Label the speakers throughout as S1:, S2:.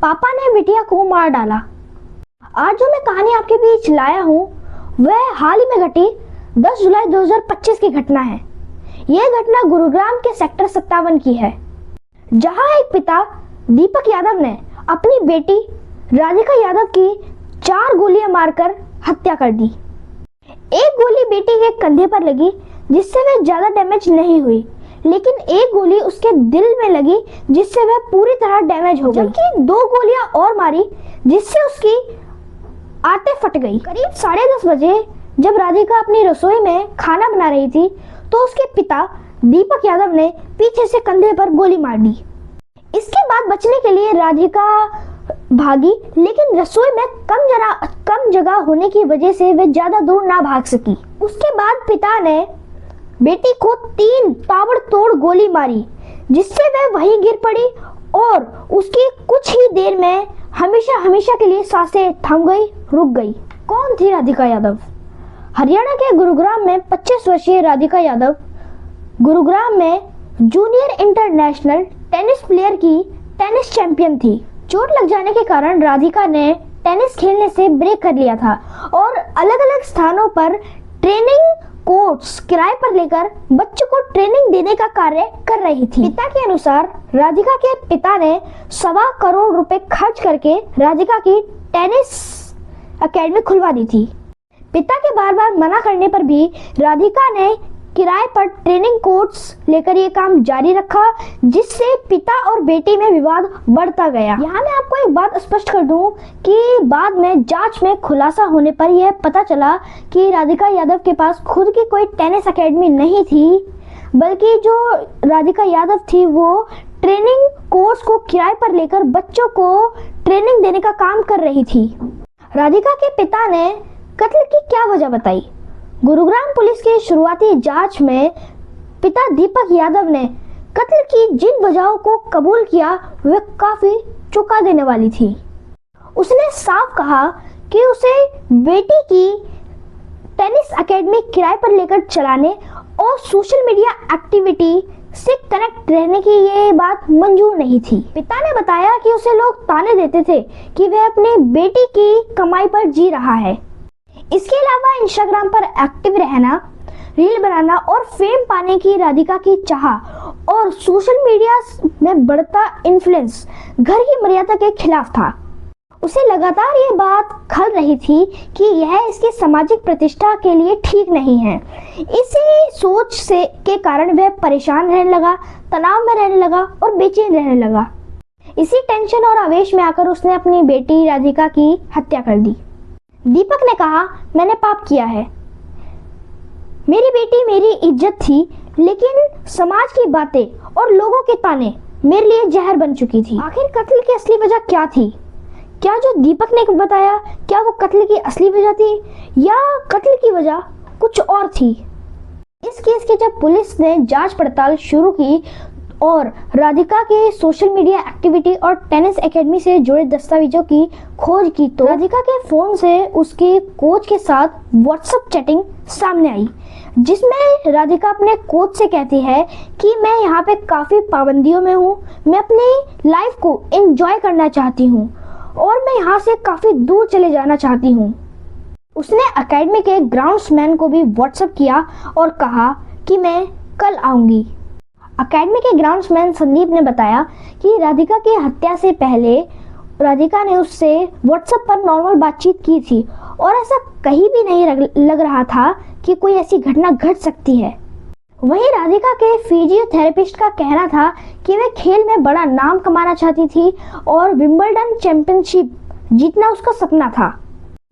S1: पापा ने बिटिया को मार डाला। आज जो मैं कहानी आपके बीच लाया हूँ वह हाल ही में घटी 10 जुलाई 2025 की घटना है। यह घटना गुरुग्राम के सेक्टर 57 की है, जहां एक पिता दीपक यादव ने अपनी बेटी राधिका यादव की 4 गोलियां मारकर हत्या कर दी। एक गोली बेटी के कंधे पर लगी जिससे वह ज्यादा डैमेज नहीं हुई, लेकिन एक गोली उसके दिल में लगी जिससे वह पूरी तरह डैमेज हो गई, जबकि 2 गोलियां और मारी जिससे उसकी आंतें फट गई। करीब 10:30 बजे जब राधिका अपनी रसोई में खाना बना रही थी तो उसके पिता दीपक यादव ने पीछे से कंधे पर गोली मार दी। इसके बाद बचने के लिए राधिका भागी, लेकिन रसोई में कम जगह होने की वजह से वह ज्यादा दूर ना भाग सकी। उसके बाद पिता ने बेटी को 3 ताबड़तोड़ गोली मारी जिससे वह वहीं गिर पड़ी और उसकी कुछ ही देर में हमेशा के लिए सांसें थम गई, रुक गई। कौन थी राधिका यादव? हरियाणा के गुरुग्राम में 25 वर्षीय राधिका यादव गुरुग्राम में जूनियर इंटरनेशनल टेनिस प्लेयर की टेनिस चैंपियन थी। चोट लग जाने के कारण राधिका ने टेनिस खेलने से ब्रेक कर लिया था और अलग अलग स्थानों पर ट्रेनिंग कोर्ट्स किराए पर लेकर बच्चों को ट्रेनिंग देने का कार्य कर रही थी। पिता के अनुसार राधिका के पिता ने 1.25 करोड़ रुपए खर्च करके राधिका की टेनिस एकेडमी खुलवा दी थी। पिता के बार बार मना करने पर भी राधिका ने किराए पर ट्रेनिंग कोर्स लेकर ये काम जारी रखा, जिससे पिता और बेटी में विवाद बढ़ता गया। यहाँ मैं आपको एक बात स्पष्ट कर दूं कि बाद में जांच में खुलासा होने पर यह पता चला कि राधिका यादव के पास खुद की कोई टेनिस एकेडमी नहीं थी, बल्कि जो राधिका यादव थी वो ट्रेनिंग कोर्स को किराए पर लेकर बच्चों को ट्रेनिंग देने का काम कर रही थी। राधिका के पिता ने कत्ल की क्या वजह बताई? गुरुग्राम पुलिस की शुरुआती जांच में पिता दीपक यादव ने कत्ल की जिन वजहों को कबूल किया वह काफी चौंका देने वाली थी। उसने साफ कहा कि उसे बेटी की टेनिस एकेडमी किराए पर लेकर चलाने और सोशल मीडिया एक्टिविटी से कनेक्ट रहने की ये बात मंजूर नहीं थी। पिता ने बताया कि उसे लोग ताने देते थे कि वह अपनी बेटी की कमाई पर जी रहा है। इसके अलावा इंस्टाग्राम पर एक्टिव रहना, रील बनाना और फेम पाने की राधिका की चाह और सोशल मीडिया में बढ़ता इन्फ्लुएंस घर की मर्यादा के खिलाफ था। उसे लगातार ये बात खल रही थी कि यह इसकी सामाजिक प्रतिष्ठा के लिए ठीक नहीं है। इसी सोच से के कारण वह परेशान रहने लगा, तनाव में रहने लगा और बेचैन रहने लगा। इसी टेंशन और आवेश में आकर उसने अपनी बेटी राधिका की हत्या कर दी। दीपक ने कहा, मैंने पाप किया है। मेरी बेटी मेरी इज्जत थी, लेकिन समाज की बातें और लोगों के ताने मेरे लिए जहर बन चुकी थी। आखिर कत्ल की असली वजह क्या थी? क्या जो दीपक ने बताया क्या वो कत्ल की असली वजह थी या कत्ल की वजह कुछ और थी? इस केस की जब पुलिस ने जांच पड़ताल शुरू की और राधिका के सोशल मीडिया एक्टिविटी और टेनिस एकेडमी से जुड़े दस्तावेजों की खोज की तो राधिका के फोन से उसके कोच के साथ व्हाट्सएप चैटिंग सामने आई, जिसमें राधिका अपने कोच से कहती है कि मैं यहाँ पे काफी पाबंदियों में हूँ, मैं अपनी लाइफ को एंजॉय करना चाहती हूँ और मैं यहाँ से काफी दूर चले जाना चाहती हूँ। उसने एकेडमी के ग्राउंड्समैन को भी व्हाट्सएप किया और कहा कि मैं कल आऊंगी। एकेडमी के ग्राउंड्समैन संदीप ने बताया कि राधिका की हत्या से पहले राधिका ने उससे व्हाट्सएप पर नॉर्मल बातचीत की थी और ऐसा कहीं भी नहीं लग रहा था कि कोई ऐसी घटना घट सकती है। वहीं राधिका के फिजियोथेरेपिस्ट का कहना था कि वह खेल में बड़ा नाम कमाना चाहती थी और विंबलडन चैंपियनशिप जीतना उसका सपना था।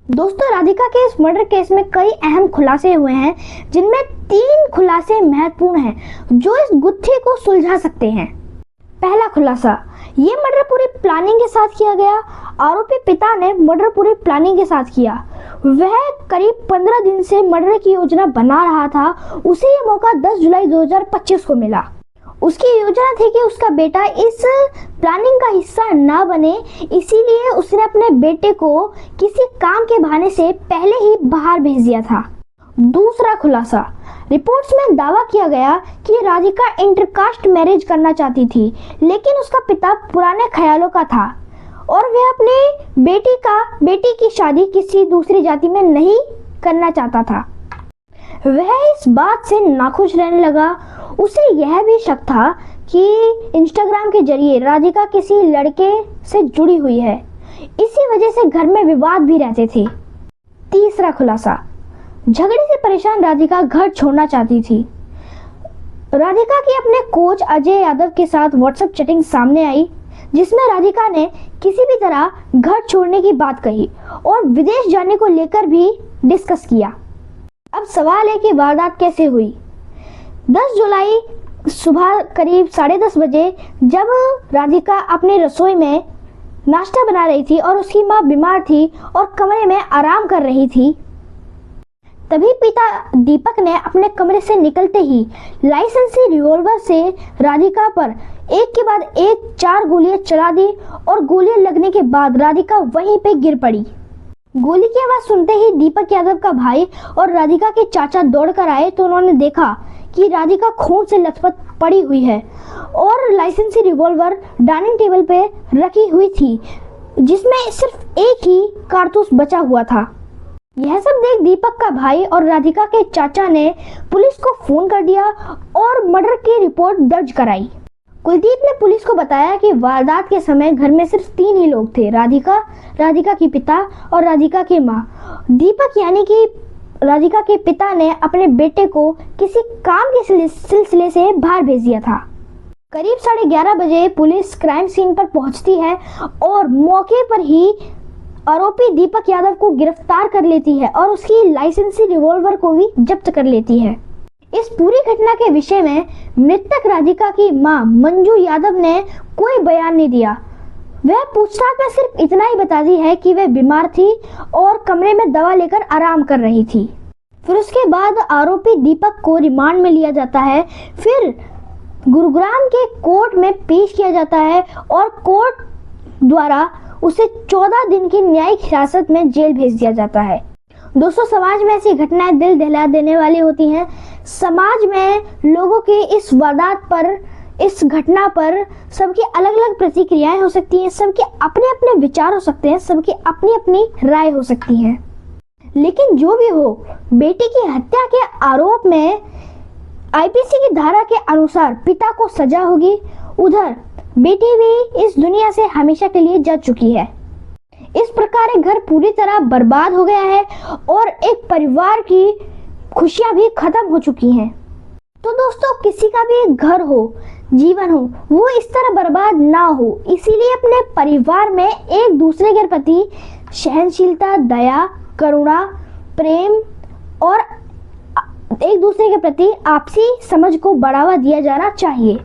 S1: दोस्तों, राधिका के इस मर्डर केस में कई अहम खुलासे हुए हैं, जिनमें 3 खुलासे महत्वपूर्ण हैं जो इस गुत्थी को सुलझा सकते हैं। पहला खुलासा, ये मर्डर पूरी प्लानिंग के साथ किया गया। आरोपी पिता ने मर्डर पूरी प्लानिंग के साथ किया। वह करीब 15 दिन से मर्डर की योजना बना रहा था। उसे ये मौका 10 जुलाई 2025 को मिला। उसकी योजना थी कि उसका बेटा इस प्लानिंग का हिस्सा ना बने, इसीलिए उसने अपने बेटे को किसी काम के बहाने से पहले ही बाहर भेज दिया था। दूसरा खुलासा, रिपोर्ट्स में दावा किया गया कि राधिका इंटरकास्ट मैरिज करना चाहती थी, लेकिन उसका पिता पुराने ख्यालों का था और वह अपने बेटी की शादी किसी दूसरी जाति में नहीं करना चाहता था। वह इस बात से नाखुश रहने लगा। उसे यह भी शक था कि इंस्टाग्राम के जरिए राधिका किसी लड़के से जुड़ी हुई है। इसी वजह से घर में विवाद भी रहते थे। तीसरा खुलासा, झगड़े से परेशान राधिका घर छोड़ना चाहती थी। राधिका की अपने कोच अजय यादव के साथ व्हाट्सएप चैटिंग सामने आई, जिसमें राधिका ने किसी भी तरह घर छोड़ने की बात कही और विदेश जाने को लेकर भी डिस्कस किया। अब सवाल है कि वारदात कैसे हुई। 10 जुलाई सुबह करीब 10:30 बजे जब राधिका अपनी रसोई में नाश्ता बना रही थी और उसकी मां बीमार थी और कमरे में आराम कर रही थी, तभी पिता दीपक ने अपने कमरे से निकलते ही लाइसेंसी रिवॉल्वर से राधिका पर एक के बाद एक 4 गोलियां चला दी और गोलियां लगने के बाद राधिका वहीं पे गिर पड़ी। गोली की आवाज सुनते ही दीपक यादव का भाई और राधिका के चाचा दौड़कर आए तो उन्होंने देखा कि राधिका खून से लथपथ पड़ी हुई है और लाइसेंसी रिवॉल्वर डाइनिंग टेबल पे रखी हुई थी, जिसमें सिर्फ एक ही कारतूस बचा हुआ था। यह सब देख दीपक का भाई और राधिका के चाचा ने पुलिस को फोन कर दिया और मर्डर की रिपोर्ट दर्ज कराई। कुलदीप ने पुलिस को बताया कि वारदात के समय घर में सिर्फ 3 ही लोग थे, राधिका के पिता और राधिका की मां। दीपक यानी कि राधिका के पिता ने अपने बेटे को किसी काम के सिलसिले से बाहर भेज दिया था। करीब 11:30 बजे पुलिस क्राइम सीन पर पहुंचती है और मौके पर ही आरोपी दीपक यादव को गिरफ्तार कर लेती है और उसकी लाइसेंसी रिवॉल्वर को भी जब्त कर लेती है। इस पूरी घटना के विषय में मृतक राधिका की मां मंजू यादव ने कोई बयान नहीं दिया। वह पूछताछ में सिर्फ इतना ही बताती है कि वह बीमार थी और कमरे में दवा लेकर आराम कर रही थी। फिर उसके बाद आरोपी दीपक को रिमांड में लिया जाता है, फिर गुरुग्राम के कोर्ट में पेश किया जाता है और कोर्ट द्वारा उसे 14 दिन की न्यायिक हिरासत में जेल भेज दिया जाता है। दोस्तों, समाज में ऐसी घटनाएं दिल दहला देने वाली होती हैं। समाज में लोगों की इस वारदात पर, इस घटना पर सबकी अलग अलग प्रतिक्रियाएं हो सकती हैं, सबके अपने अपने विचार हो सकते हैं, सबकी अपनी अपनी राय हो सकती है। लेकिन जो भी हो, बेटी की हत्या के आरोप में आईपीसी की धारा के अनुसार पिता को सजा होगी, उधर बेटी भी इस दुनिया से हमेशा के लिए जा चुकी है। इस प्रकार एक घर पूरी तरह बर्बाद हो गया है और एक परिवार की खुशियां भी खत्म हो चुकी हैं। तो दोस्तों, किसी का भी एक घर हो, जीवन हो, वो इस तरह बर्बाद ना हो, इसीलिए अपने परिवार में एक दूसरे के प्रति सहनशीलता, दया, करुणा, प्रेम और एक दूसरे के प्रति आपसी समझ को बढ़ावा दिया जाना चाहिए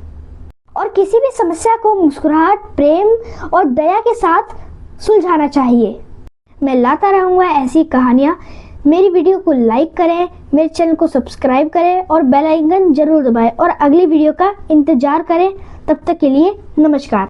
S1: और किसी भी समस्या को मुस्कुराहट, प्रेम और दया के साथ सुलझाना चाहिए। मैं लाता रहूँगा ऐसी कहानियाँ। मेरी वीडियो को लाइक करें, मेरे चैनल को सब्सक्राइब करें और बेल आइकन जरूर दबाएं और अगली वीडियो का इंतजार करें। तब तक के लिए नमस्कार।